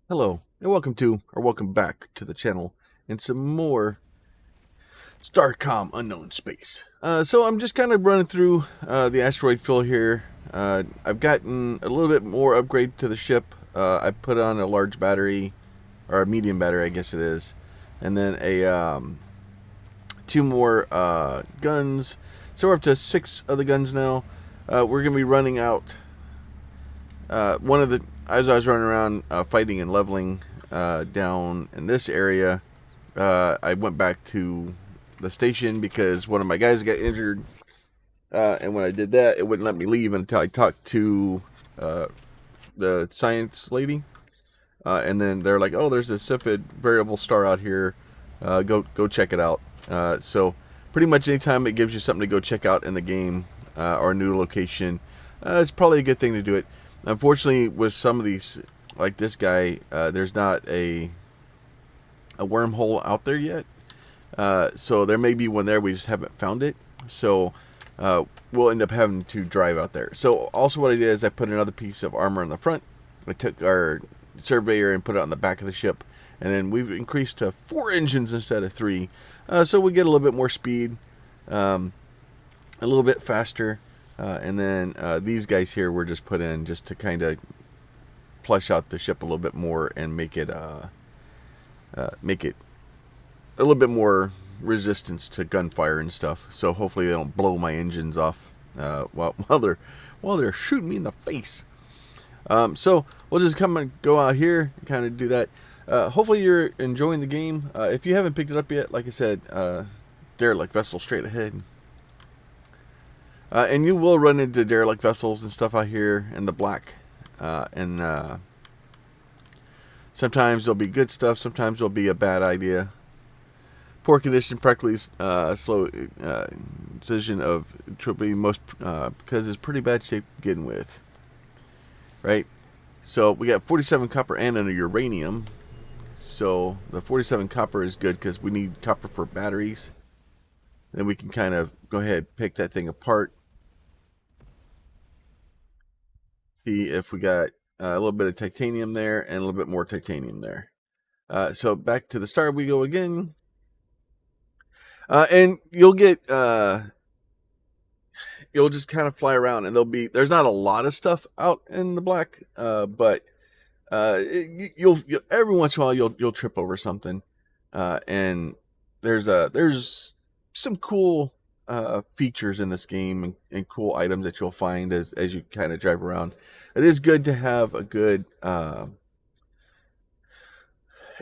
Hello, and welcome back to the channel, and some more Starcom Unknown Space. So I'm just kind of running through the asteroid field here. I've gotten a little bit more upgrade to the ship. I put on a large battery, or a medium battery, I guess it is, and then two more guns. So we're up to 6 of the guns now. We're gonna be running out. As I was running around fighting and leveling down in this area, I went back to the station because one of my guys got injured, and when I did that, it wouldn't let me leave until I talked to the science lady, and then they're like, "Oh, there's a Cepheid variable star out here. Go check it out." So pretty much anytime it gives you something to go check out in the game or a new location, it's probably a good thing to do it. Unfortunately, with some of these, like this guy, there's not a wormhole out there yet. So there may be one there, we just haven't found it. So we'll end up having to drive out there. So also what I did is I put another piece of armor on the front. I took our surveyor and put it on the back of the ship. And then we've increased to 4 engines instead of 3. So we get a little bit more speed, a little bit faster. And then these guys here were just put in just to kind of plush out the ship a little bit more and make it a little bit more resistance to gunfire and stuff. So hopefully they don't blow my engines off while they're shooting me in the face. So we'll just come and go out here and kind of do that. Hopefully you're enjoying the game. If you haven't picked it up yet, like I said, derelict vessel straight ahead. And you will run into derelict vessels and stuff out here in the black. And sometimes there'll be good stuff. Sometimes there'll be a bad idea. Poor condition, practically slow decision of be most because it's pretty bad shape to begin with. Right? So we got 47 copper and a uranium. So the 47 copper is good because we need copper for batteries. Then we can kind of go ahead and pick that thing apart. See if we got a little bit of titanium there and a little bit more titanium there. So back to the start we go again. And you'll get you'll just kind of fly around, and there's not a lot of stuff out in the black, but you'll every once in a while you'll trip over something, and there's some cool features in this game and cool items that you'll find as you kind of drive around. It is good to have a good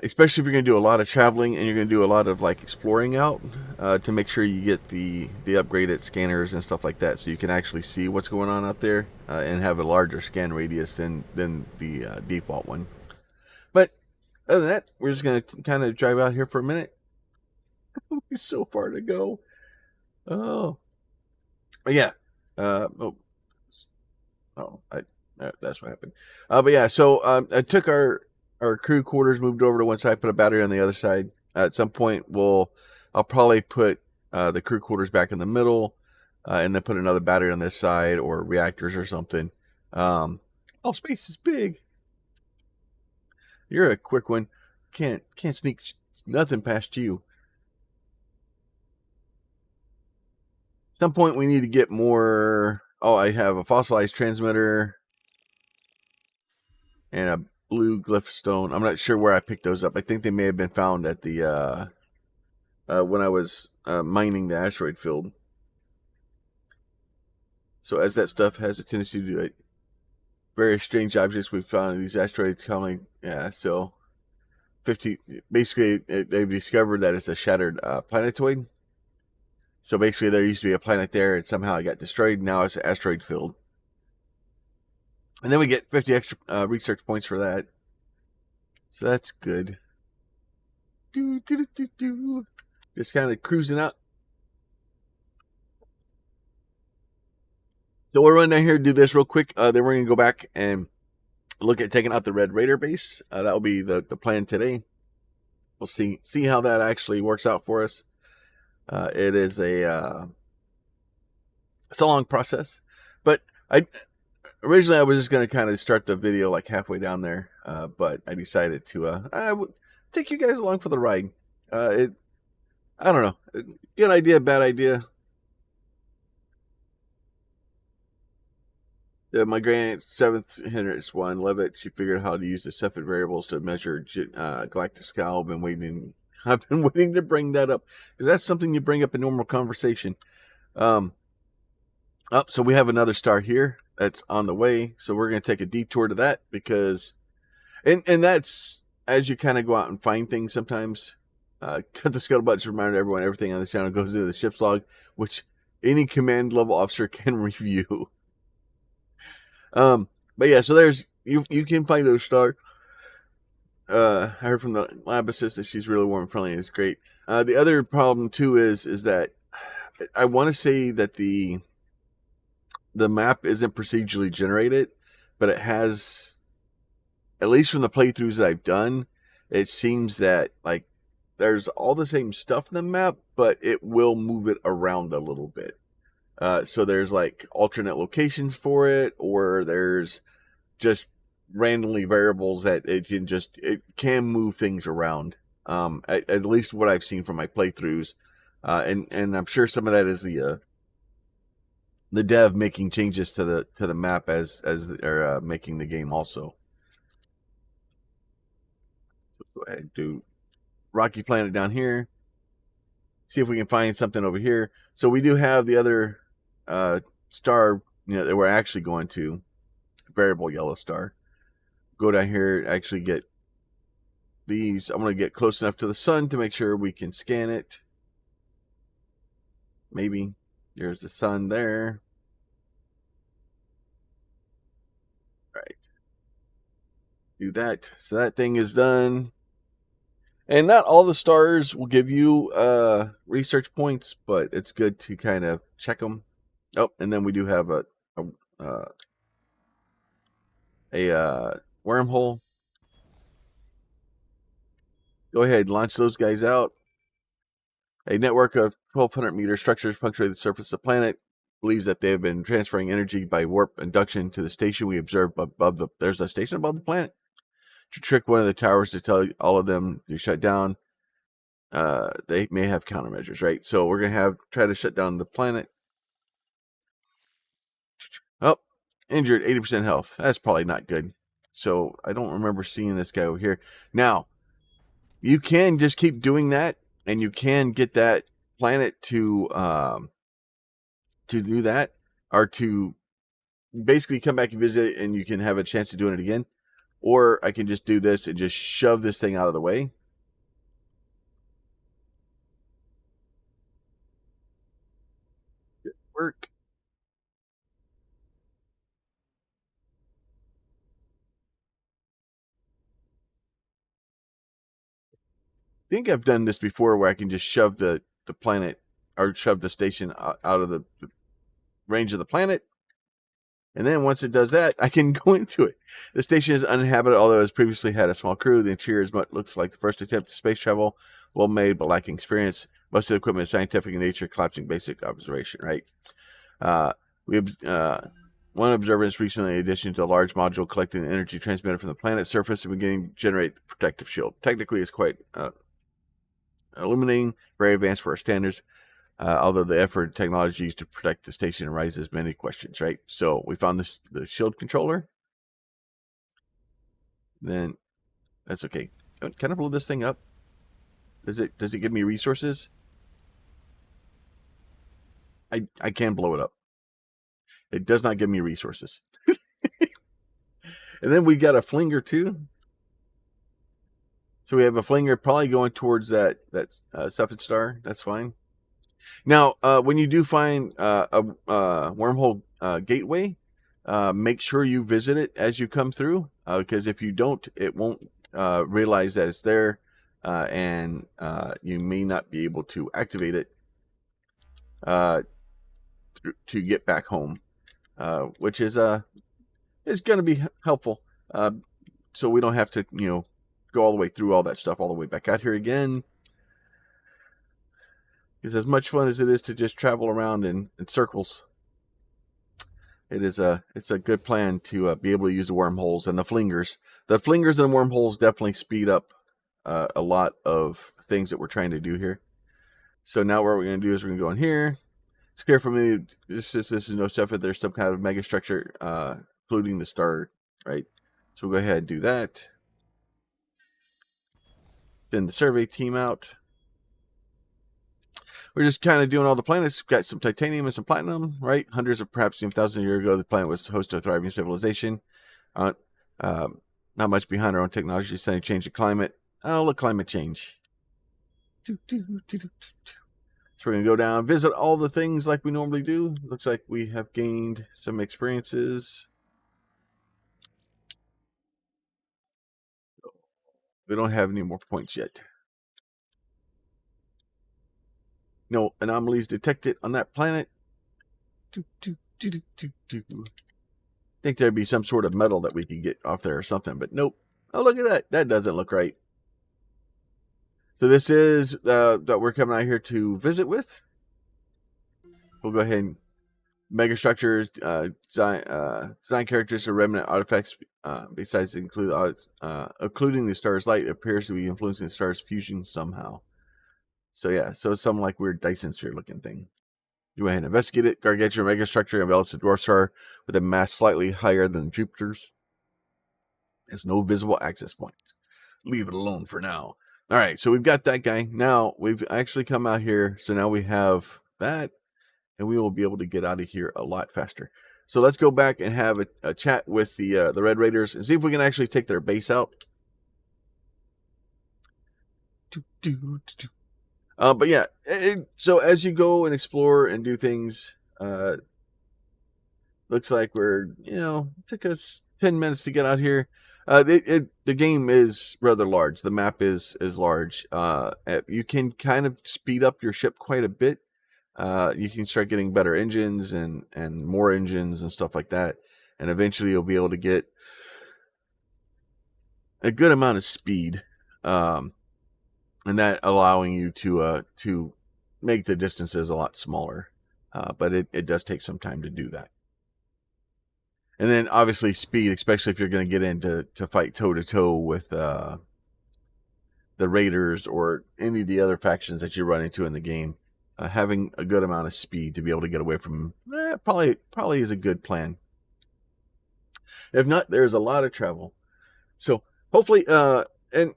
especially if you're going to do a lot of traveling and you're going to do a lot of like exploring out, to make sure you get the upgraded scanners and stuff like that, so you can actually see what's going on out there, and have a larger scan radius than the default one. But other than that, we're just going to kind of drive out here for a minute. It's so far to go. Oh, but yeah. That's what happened. But yeah, so I took our crew quarters, moved over to one side, put a battery on the other side. At some point, I'll probably put the crew quarters back in the middle, and then put another battery on this side, or reactors or something. Oh, space is big. You're a quick one. Can't sneak nothing past you. At some point, we need to get more. Oh, I have a fossilized transmitter and a blue glyph stone. I'm not sure where I picked those up. I think they may have been found at the when I was mining the asteroid field. So as that stuff has a tendency to do it, very strange objects we've found in these asteroids coming. Yeah, so 50. Basically, they've discovered that it's a shattered planetoid. So basically, there used to be a planet there, and somehow it got destroyed. Now it's an asteroid field. And then we get 50 extra research points for that. So that's good. Just kind of cruising out. So we'll run down here and do this real quick. Then we're going to go back and look at taking out the Red Raider base. That will be the plan today. We'll see how that actually works out for us. It is it's a long process, but originally I was just going to kind of start the video like halfway down there, but I decided to take you guys along for the ride. I don't know, good idea, bad idea. My grand seventh hindrance one, Levitt, she figured out how to use the Cepheid variables to measure galactic scale. I've been waiting to bring that up because that's something you bring up in normal conversation. So we have another star here that's on the way. So we're going to take a detour to that because, and that's as you kind of go out and find things sometimes. Cut the scuttlebutt to remind everyone everything on the channel goes into the ship's log, which any command level officer can review. But yeah, so there's you can find those star. I heard from the lab assistant she's really warm and friendly. It's great. The other problem too is that I want to say that the map isn't procedurally generated, but it has, at least from the playthroughs that I've done, it seems that like there's all the same stuff in the map, but it will move it around a little bit. So there's like alternate locations for it, or there's just randomly variables that it can move things around. At least what I've seen from my playthroughs, and I'm sure some of that is the dev making changes to the map as they're making the game also. Go ahead and do Rocky Planet down here. See if we can find something over here. So we do have the other star, that we're actually going to, variable yellow star. Go down here, actually get these. I'm going to get close enough to the sun to make sure we can scan it. Maybe. There's the sun there. Right. Do that. So that thing is done. And not all the stars will give you research points, but it's good to kind of check them. Oh, and then we do have a wormhole. Go ahead, launch those guys out. A network of 1,200 meter structures punctuate the surface of the planet. Believes that they have been transferring energy by warp induction to the station we observed above the. There's a station above the planet. To trick one of the towers to tell all of them to shut down. They may have countermeasures, right? So we're gonna try to shut down the planet. Oh, injured, 80% health. That's probably not good. So I don't remember seeing this guy over here. Now, you can just keep doing that, and you can get that planet to do that, or to basically come back and visit, and you can have a chance to doing it again. Or I can just do this and just shove this thing out of the way. Good work. I think I've done this before where I can just shove the planet, or shove the station out of the range of the planet. And then once it does that, I can go into it. The station is uninhabited, although it has previously had a small crew. The interior is what looks like the first attempt to space travel, well made but lacking experience. Most of the equipment is scientific in nature, collapsing basic observation, right? One observer has recently, in addition to a large module collecting the energy transmitted from the planet's surface and beginning to generate the protective shield. Technically, it's quite illuminating, very advanced for our standards. Although the effort and technology used to protect the station raises many questions, right? So we found the shield controller. Then that's okay. Can I blow this thing up? Does it give me resources? I can blow it up. It does not give me resources. And then we got a flinger too. So we have a flinger probably going towards that Cepheid star. That's fine. Now, when you do find a wormhole gateway, make sure you visit it as you come through, because if you don't, it won't realize that it's there, and you may not be able to activate it to get back home, which is going to be helpful, so we don't have to go all the way through all that stuff all the way back out here again. It's as much fun as it is to just travel around in circles. it's a good plan to be able to use the wormholes and the flingers. The flingers and the wormholes definitely speed up a lot of things that we're trying to do here. So now what we're going to do is we're going to go in here. It's clear for me. This is no stuff that there's some kind of mega structure, including the star, right? So we'll go ahead and do that. Then the survey team out. We're just kind of doing all the planets. We've got some titanium and some platinum, right? Hundreds of perhaps even thousands of years ago, the planet was host to a thriving civilization. Uh, not much behind our own technology, just saying change the climate. Oh, look, climate change. So we're going to go down, visit all the things like we normally do. Looks like we have gained some experiences. We don't have any more points yet. No anomalies detected on that planet. Think there'd be some sort of metal that we could get off there or something, but nope. Oh, look at that. That doesn't look right. So this is that we're coming out here to visit with. We'll go ahead and megastructures, design characters, or remnant artifacts. Besides including the star's light, appears to be influencing the star's fusion somehow. So yeah, so it's some like weird Dyson sphere looking thing. You go ahead and investigate it. Gargantuan megastructure envelops the dwarf star with a mass slightly higher than Jupiter's. There's no visible access points. Leave it alone for now. All right, so we've got that guy. Now we've actually come out here. So now we have that, and we will be able to get out of here a lot faster. So let's go back and have a chat with the Red Raiders and see if we can actually take their base out. But yeah, so as you go and explore and do things, looks like we're, took us 10 minutes to get out here. The game is rather large. The map is large. You can kind of speed up your ship quite a bit. You can start getting better engines and more engines and stuff like that. And eventually you'll be able to get a good amount of speed. And that allowing you to make the distances a lot smaller. But it does take some time to do that. And then obviously speed, especially if you're going to get into fight toe-to-toe with the Raiders or any of the other factions that you run into in the game. Having a good amount of speed to be able to get away from them, probably is a good plan. If not, there's a lot of travel. So hopefully, and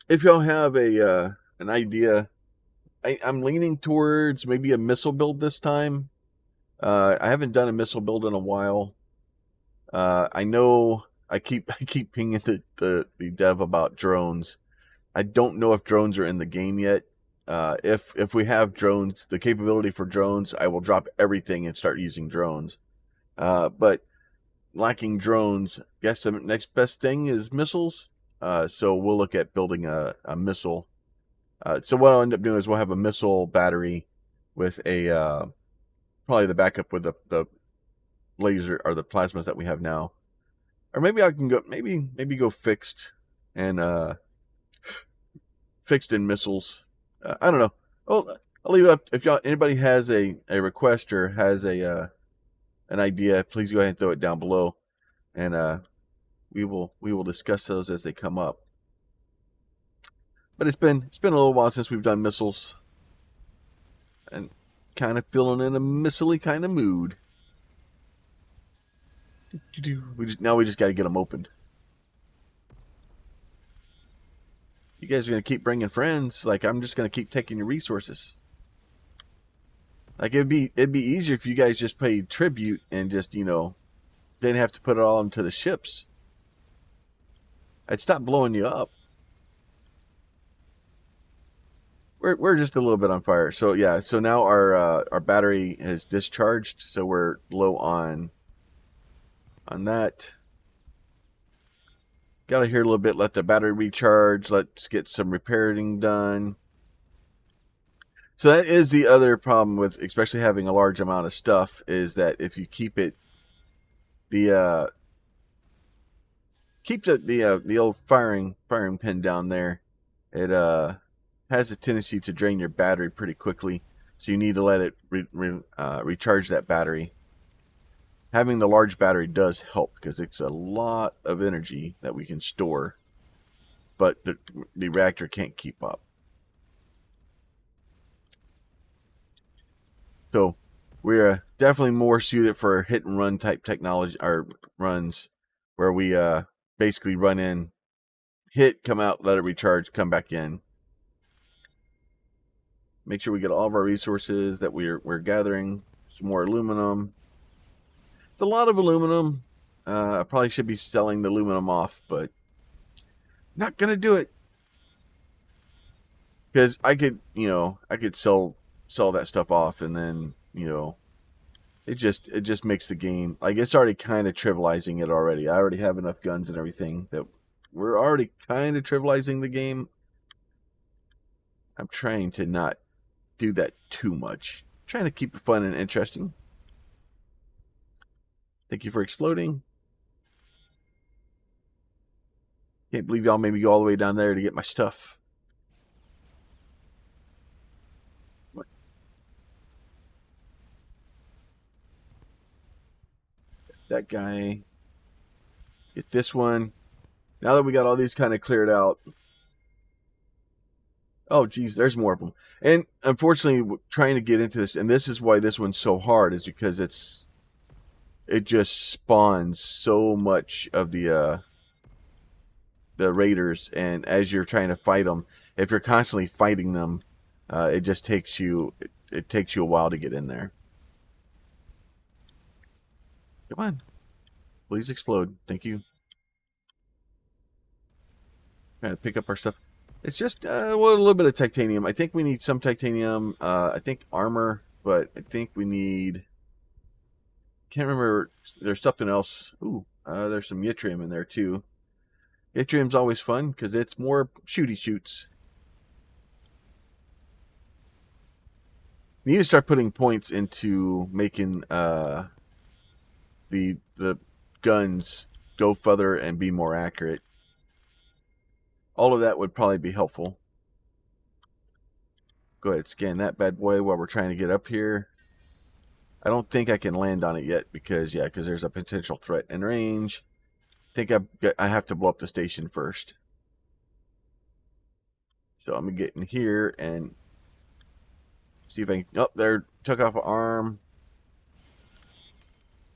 if y'all have an idea, I'm leaning towards maybe a missile build this time. I haven't done a missile build in a while. I know I keep pinging the dev about drones. I don't know if drones are in the game yet. If we have drones, the capability for drones, I will drop everything and start using drones. But lacking drones, I guess the next best thing is missiles. So we'll look at building a missile. So what I'll end up doing is we'll have a missile battery with a probably the backup with the laser or the plasmas that we have now. Or maybe I can go maybe go fixed and fixed in missiles. I don't know. Well, I'll leave it up. If anybody has a request or has an idea, please go ahead and throw it down below, and we will discuss those as they come up. But it's been a little while since we've done missiles, and kind of feeling in a missile-y kind of mood. Now we just got to get them opened. You guys are going to keep bringing friends. Like, I'm just going to keep taking your resources. Like, it'd be easier if you guys just paid tribute and just, didn't have to put it all into the ships. I'd stop blowing you up. We're just a little bit on fire. So yeah, so now our battery is discharged, so we're low on that. Got to hear a little bit, let the battery recharge, let's get some repairing done. So that is the other problem with especially having a large amount of stuff, is that if you keep it the old firing pin down there, it has a tendency to drain your battery pretty quickly. So you need to let it recharge that battery. having the large battery does help because it's a lot of energy that we can store, but the reactor can't keep up. So we're definitely more suited for hit and run type technology or runs where we basically run in, hit, come out, let it recharge, come back in. Make sure we get all of our resources that we're gathering. Some more aluminum. It's a lot of aluminum. I probably should be selling the aluminum off, but not gonna do it because I could, I could sell that stuff off, and then it just makes the game like it's already kind of trivializing it already. I already have enough guns and everything that we're already kind of trivializing the game. I'm trying to not do that too much. I'm trying to keep it fun and interesting. Thank you for exploding. Can't believe y'all made me go all the way down there to get my stuff. That guy. Get this one. Now that we got all these kind of cleared out. Oh, geez, there's more of them. And unfortunately, trying to get into this, and this is why this one's so hard, is because it just spawns so much of the raiders, and as you're trying to fight them, if you're constantly fighting them, it just takes you it takes you a while to get in there. Come on, please explode. Thank you. Trying to pick up our stuff. It's just a little bit of titanium. I think we need some titanium. I think armor, but I think we need. Can't remember. There's something else. Ooh, there's some yttrium in there too. Yttrium's always fun because it's more shooty shoots. We need to start putting points into making the guns go further and be more accurate. All of that would probably be helpful. Go ahead, scan that bad boy while we're trying to get up here. I don't think I can land on it yet because there's a potential threat in range. I think I have to blow up the station first. So I'm gonna get in here and see if I can. Oh, there, took off an arm.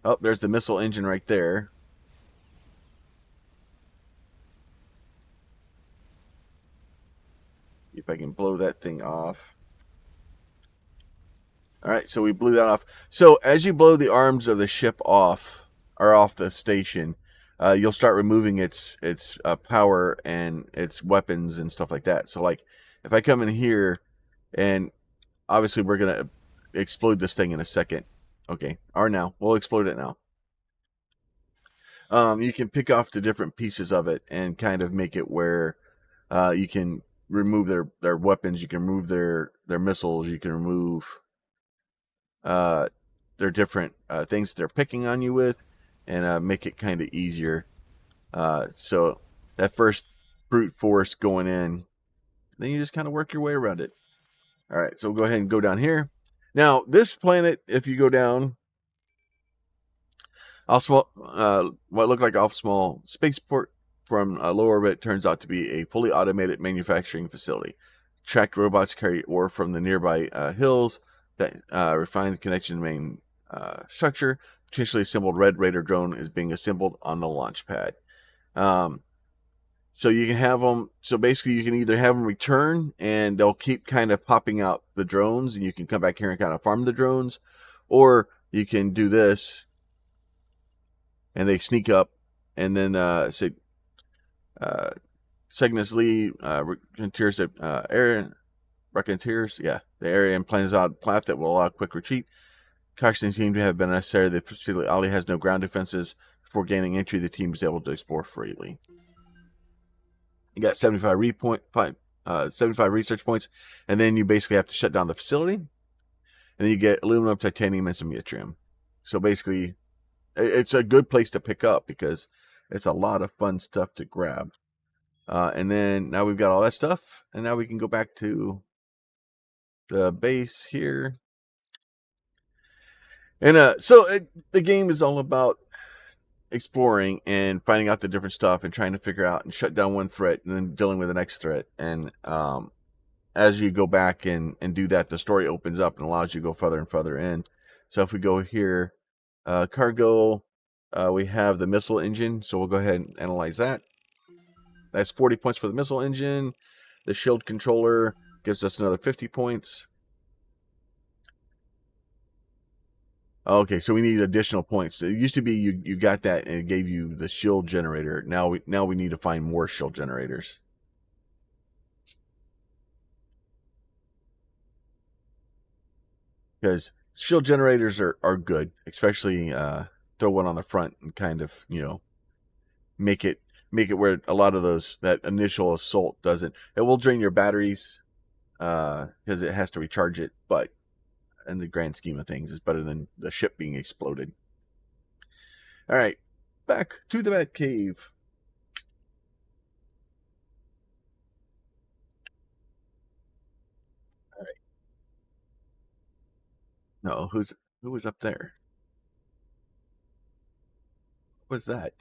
Oh, there's the missile engine right there. See if I can blow that thing off. All right, so we blew that off. So as you blow the arms of the ship off, or off the station, you'll start removing its power and its weapons and stuff like that. So like, if I come in here, and obviously we're gonna explode this thing in a second. Okay, or now we'll explode it now. You can pick off the different pieces of it and kind of make it where you can remove their weapons, you can remove their missiles, you can remove uh, their different things they're picking on you with, and make it kind of easier. So that first brute force going in, then you just kind of work your way around it. All right, so we'll go ahead and go down here. Now, this planet, if you go down, what looked like a small spaceport from a low orbit turns out to be a fully automated manufacturing facility. Tracked robots carry ore from the nearby hills that refine the connection to the main structure. Potentially assembled Red Raider drone is being assembled on the launch pad. So you can have them. So basically, you can either have them return, and they'll keep kind of popping out the drones, and you can come back here and kind of farm the drones, or you can do this, and they sneak up, and then say Cygnus Lee Raconteurs the area and plans out a path that will allow quick retreat. Caution seem to have been necessary. The facility Ali has no ground defenses. Before gaining entry, the team is able to explore freely. You got 75 research points, and then you basically have to shut down the facility. And then you get aluminum, titanium, and some yttrium. So basically, it's a good place to pick up because it's a lot of fun stuff to grab. And then now we've got all that stuff, and now we can go back to the base here. And so the game is all about exploring and finding out the different stuff and trying to figure out and shut down one threat and then dealing with the next threat. And as you go back and do that, the story opens up and allows you to go further and further in. So if we go here, cargo, we have the missile engine. So we'll go ahead and analyze that. That's 40 points for the missile engine. The shield controller gives us another 50 points. Okay, so we need additional points. It used to be you got that and it gave you the shield generator. Now we need to find more shield generators. Because shield generators are good, especially throw one on the front and kind of, make it where a lot of those that initial assault doesn't. It will drain your batteries because it has to recharge it, but in the grand scheme of things, it's better than the ship being exploded. All right, back to the Bat Cave. All right. No, who was up there? What was that?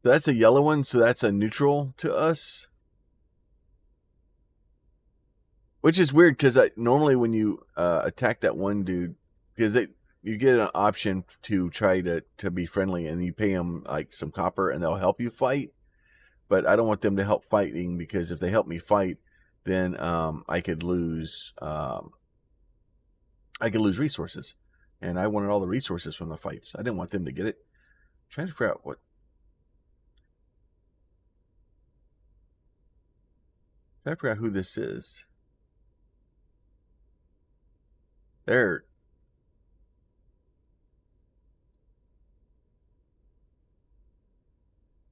That's a yellow one, so that's a neutral to us. Which is weird because normally when you attack that one dude, because you get an option to try to be friendly and you pay them like some copper and they'll help you fight. But I don't want them to help fighting because if they help me fight, then I could lose resources, and I wanted all the resources from the fights. I didn't want them to get it. I'm trying to figure out trying to figure out who this is. There,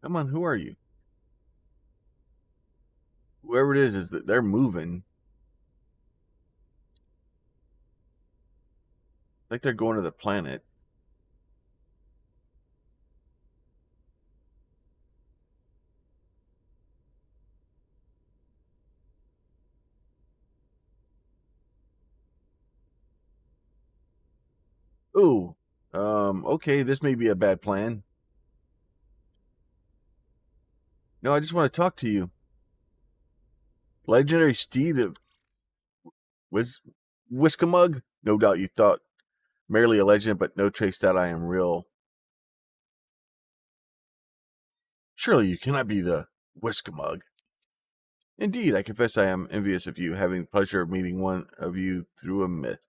come on, who are you? Whoever it is that they're moving. Like they're going to the planet. Ooh, okay, this may be a bad plan. No, I just want to talk to you. Legendary steed of Whis- Whiskamug? No doubt you thought merely a legend, but no trace that I am real. Surely you cannot be the Whiskamug. Indeed, I confess I am envious of you, having the pleasure of meeting one of you through a myth.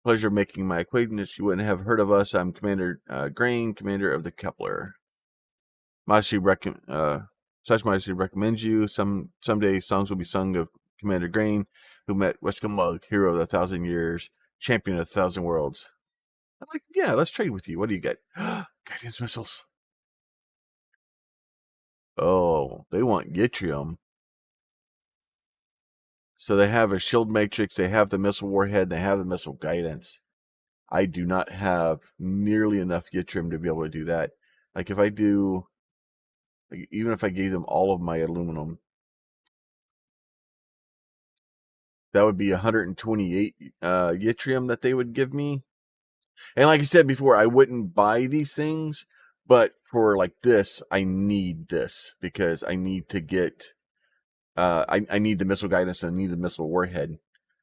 Pleasure of making my acquaintance. You wouldn't have heard of us. I'm Commander Grain, commander of the Kepler. Such Majesty recommends you. Someday songs will be sung of Commander Grain, who met Weskamug, hero of the 1,000 years, champion of 1,000 worlds. I'm like, yeah, let's trade with you. What do you get? Guidance missiles. Oh, they want yttrium. So they have a shield matrix, they have the missile warhead, they have the missile guidance. I do not have nearly enough yttrium to be able to do that. Like if I do, like, even if I gave them all of my aluminum, that would be 128 yttrium that they would give me. And like I said before, I wouldn't buy these things, but for like this, I need this because I need to get I need the missile guidance and I need the missile warhead.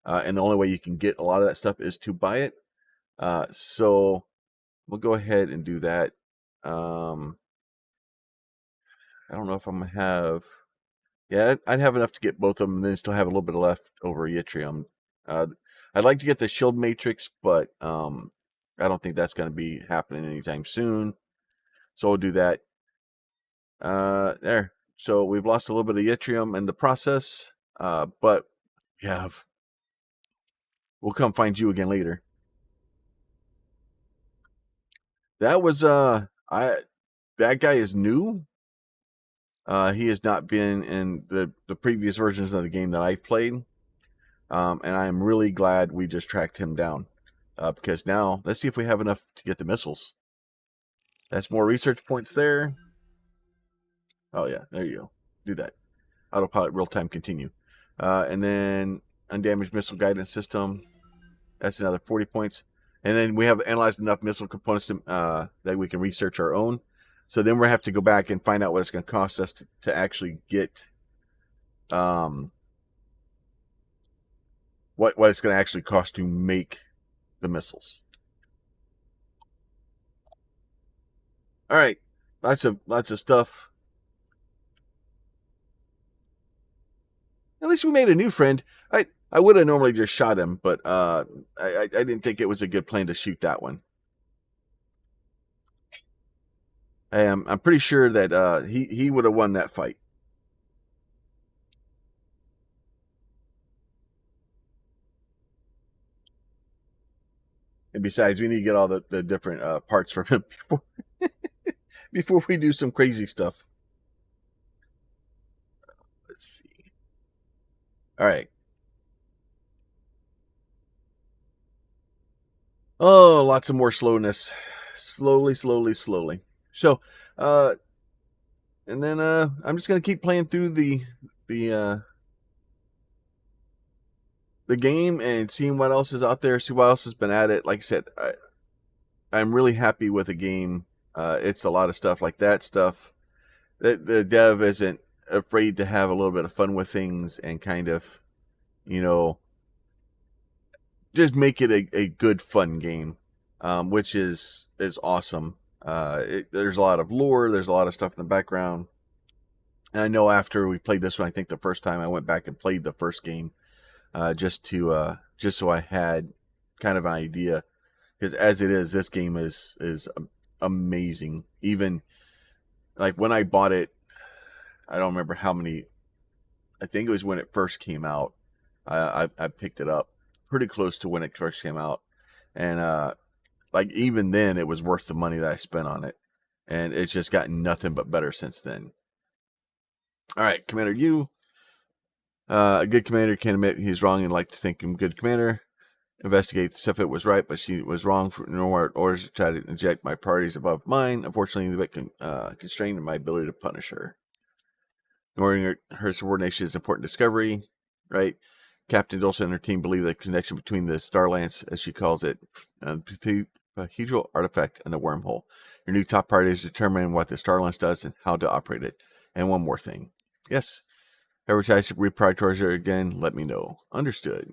And the only way you can get a lot of that stuff is to buy it. So we'll go ahead and do that. I don't know if I'm gonna have. Yeah, I'd have enough to get both of them, and then still have a little bit left over yttrium. I'd like to get the shield matrix, but I don't think that's going to be happening anytime soon. So we'll do that. There. So we've lost a little bit of yttrium in the process, but yeah, we'll come find you again later. That was I that guy is new. He has not been in the previous versions of the game that I've played. And I am really glad we just tracked him down. Because now, let's see if we have enough to get the missiles. That's more research points there. Oh, yeah, there you go. Do that. autopilot real time continue. And then undamaged missile guidance system. That's another 40 points. And then we have analyzed enough missile components that we can research our own. So then we have to go back and find out what it's going to cost us to actually get what it's going to actually cost to make the missiles. All right, lots of stuff. At least we made a new friend. I would have normally just shot him, but I didn't think it was a good plan to shoot that one. I'm pretty sure that he would have won that fight. And besides, we need to get all the different parts from him before we do some crazy stuff. Let's see. All right. Oh, lots of more slowness. Slowly. So, and then I'm just gonna keep playing through the game and seeing what else is out there, see what else has been added. Like I said, I'm really happy with the game. It's a lot of stuff like that stuff. The dev isn't afraid to have a little bit of fun with things and kind of, just make it a good fun game, which is awesome. There's a lot of lore. There's a lot of stuff in the background. And I know after we played this one, I think the first time I went back and played the first game, just so I had kind of an idea, because as it is, this game is amazing. Even like when I bought it, I don't remember how many. I think it was when it first came out. I picked it up pretty close to when it first came out, and like even then, it was worth the money that I spent on it, and it's just gotten nothing but better since then. All right, Commander Yu. A good commander can admit he's wrong and like to think him good commander. Investigate the stuff it was right, but she was wrong for orders to try to inject my priorities above mine. Unfortunately, the bit constrained in my ability to punish her. Ignoring her subordination is important discovery, right? Captain Dulce and her team believe the connection between the Starlance, as she calls it, the cathedral artifact, and the wormhole. Your new top priority is determining what the Starlance does and how to operate it. And one more thing. Yes. Ever try to reprioritize her again, let me know. Understood.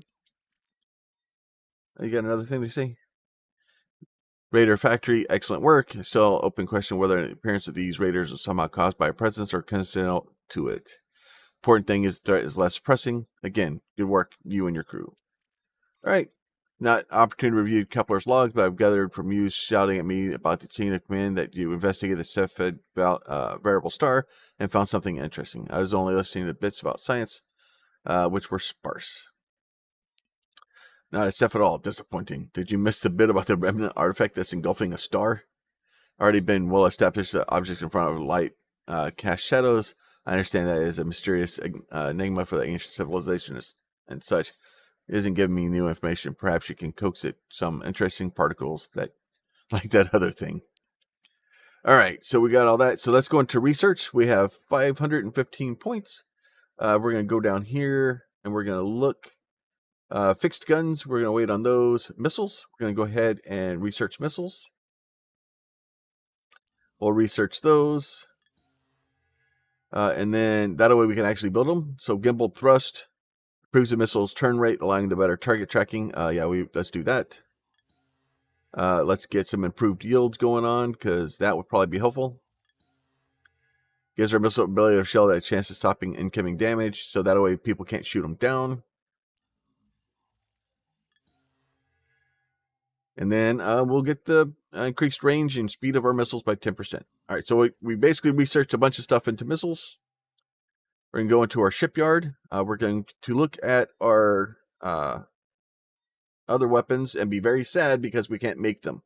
You got another thing to say? Raider Factory, excellent work. Still open question whether the appearance of these raiders is somehow caused by a presence or coincidental to it. Important thing is the threat is less pressing. Again, good work, you and your crew. All right. Not opportunity to review Kepler's logs, but I've gathered from you shouting at me about the chain of command that you investigated the Cepheid variable star and found something interesting. I was only listening to bits about science, which were sparse. Not a Cepheid at all. Disappointing. Did you miss the bit about the remnant artifact that's engulfing a star? Already been well established that objects in front of light cast shadows. I understand that is a mysterious enigma for the ancient civilization and such. It isn't giving me new information. Perhaps you can coax it some interesting particles that, like that other thing. All right, so we got all that. So let's go into research. We have 515 points. We're going to go down here and we're going to look. Fixed guns, we're going to wait on those. Missiles, we're going to go ahead and research missiles. We'll research those. And then that way we can actually build them. So gimbal thrust improves the missile's turn rate, allowing the better target tracking. Let's do that. Let's get some improved yields going on, because that would probably be helpful. Gives our missile ability to shell that a chance of stopping incoming damage, so that way people can't shoot them down. And then we'll get the increased range and speed of our missiles by 10%. All right, so we basically researched a bunch of stuff into missiles. We're going to go into our shipyard. We're going to look at our other weapons and be very sad because we can't make them.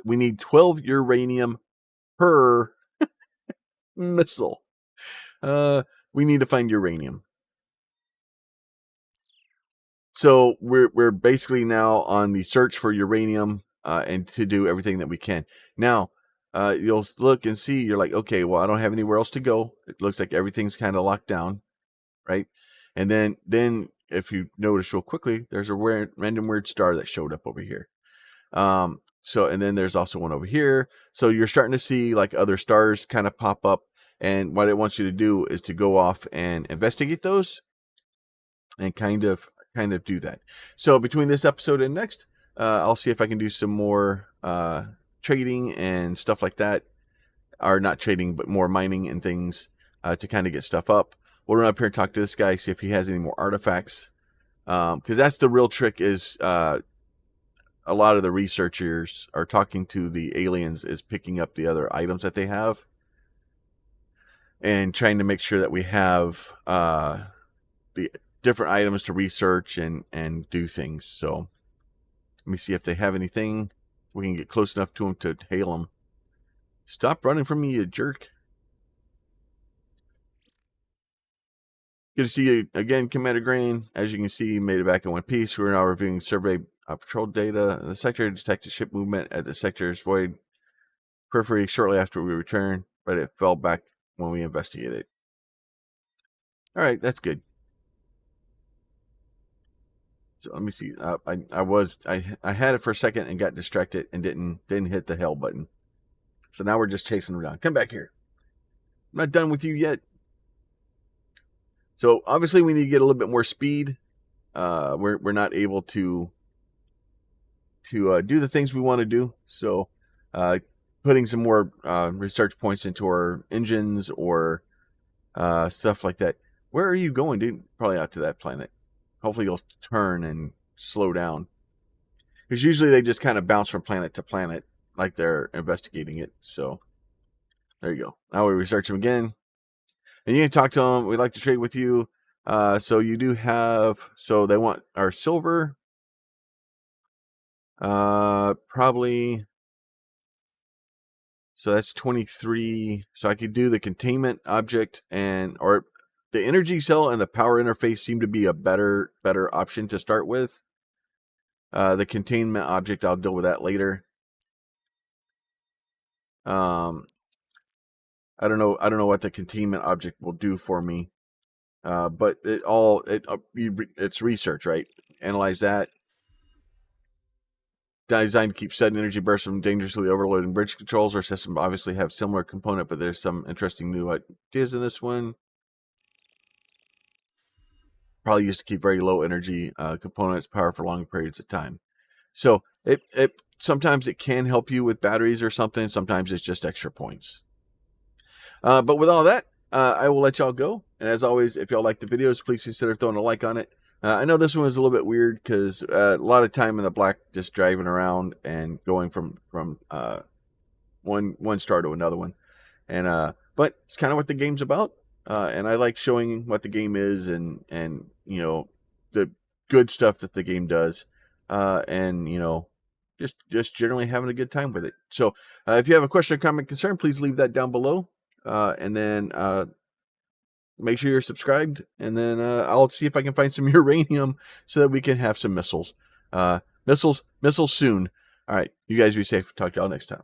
We need 12 uranium per missile. We need to find uranium. So we're basically now on the search for uranium and to do everything that we can. Now, you'll look and see, you're like, okay, well, I don't have anywhere else to go. It looks like everything's kind of locked down, right? And then if you notice real quickly, there's a random weird star that showed up over here. So, and then there's also one over here. So you're starting to see like other stars kind of pop up. And what it wants you to do is to go off and investigate those and kind of do that. So between this episode and next, I'll see if I can do some more trading and stuff like that. Or not trading, but more mining and things to kind of get stuff up. We'll run up here and talk to this guy, see if he has any more artifacts. Because that's the real trick is a lot of the researchers are talking to the aliens is picking up the other items that they have and trying to make sure that we have the different items to research and do things. So let me see if they have anything. We can get close enough to them to hail them. Stop running from me, you jerk. Good to see you again, Commander Grain. As you can see, you made it back in one piece. We're now reviewing survey patrol data. The sector detected ship movement at the sector's void periphery shortly after we returned, but it fell back when we investigated. All right, that's good. So let me see. I had it for a second and got distracted and didn't hit the hell button. So now we're just chasing them down. Come back here. I'm not done with you yet. So obviously we need to get a little bit more speed. We're not able to do the things we want to do. So putting some more research points into our engines or stuff like that. Where are you going, dude? Probably out to that planet. Hopefully you'll turn and slow down. Because usually they just kind of bounce from planet to planet like they're investigating it. So there you go. Now we research them again. And you can talk to them. We'd like to trade with you. So you do have... So they want our silver. Probably... So that's 23. So I could do the containment object or the energy cell and the power interface seem to be a better option to start with. The containment object, I'll deal with that later. I don't know what the containment object will do for me. But it's research, right? Analyze that. Designed to keep sudden energy bursts from dangerously overloading bridge controls. Our system obviously have similar component, but there's some interesting new ideas in this one. Probably used to keep very low energy components power for long periods of time. So it sometimes it can help you with batteries or something. Sometimes it's just extra points. But with all that, I will let y'all go. And as always, if y'all like the videos, please consider throwing a like on it. I know this one was a little bit weird because a lot of time in the black just driving around and going from one star to another one. And but it's kind of what the game's about. And I like showing what the game is and you know the good stuff that the game does. And you know just generally having a good time with it. So if you have a question or comment concern, please leave that down below. And then make sure you're subscribed, and then I'll see if I can find some uranium so that we can have some missiles. Missiles soon. All right, you guys be safe. Talk to y'all next time.